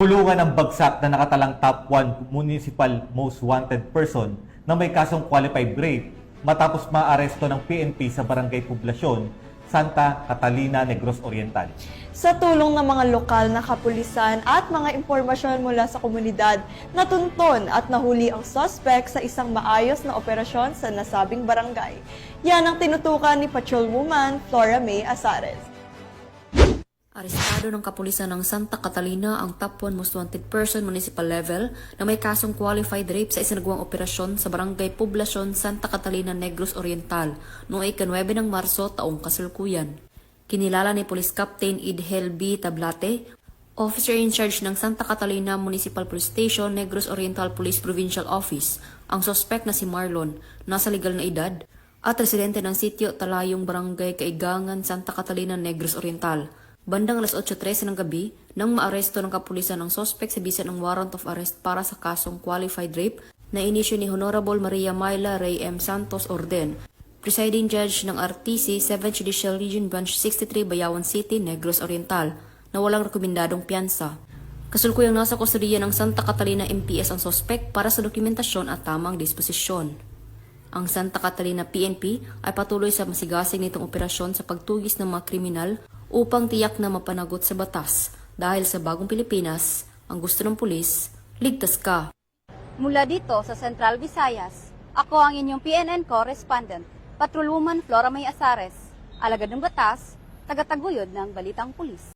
Pulungan ng bagsak na nakatalang top 1 municipal most wanted person na may kasong qualified rape matapos maaresto ng PNP sa Barangay Poblasyon, Santa Catalina, Negros Oriental. Sa tulong ng mga lokal na kapulisan at mga impormasyon mula sa komunidad, natunton at nahuli ang suspect sa isang maayos na operasyon sa nasabing barangay. Yan ang tinutukan ni Patrolwoman Flora May Azares. Arestado ng kapulisan ng Santa Catalina ang top 1 most wanted person municipal level na may kasong qualified rape sa isinagawang operasyon sa Barangay Poblasyon, Santa Catalina, Negros Oriental noong 9 ng Marso taong kasalukuyan. Kinilala ni Police Captain Idhel B. Tablate, Officer in charge ng Santa Catalina Municipal Police Station, Negros Oriental Police Provincial Office, ang suspect na si Marlon, nasa legal na edad, at residente ng sitio Talayong Barangay Kaigangan, Santa Catalina, Negros Oriental. Bandang alas 8:13 ng gabi, nang maaresto ng kapulisan ng suspect sa bisa ng warrant of arrest para sa kasong qualified rape na inisyu ni Honorable Maria Myla Ray M. Santos Orden, Presiding Judge ng RTC 7th Judicial Region Branch 63, Bayawan City, Negros Oriental, na walang rekomendadong piyansa. Kasulukuyang nasa kustodiya ng Santa Catalina MPS ang suspect para sa dokumentasyon at tamang disposisyon. Ang Santa Catalina PNP ay patuloy sa masigasig nitong operasyon sa pagtugis ng mga kriminal upang tiyak na mapanagot sa batas dahil sa bagong Pilipinas, ang gusto ng pulis, ligtas ka. Mula dito sa Central Visayas, ako ang inyong PNN correspondent, Patrolwoman Flora May Azares, alagad ng batas, tagataguyod ng Balitang Pulis.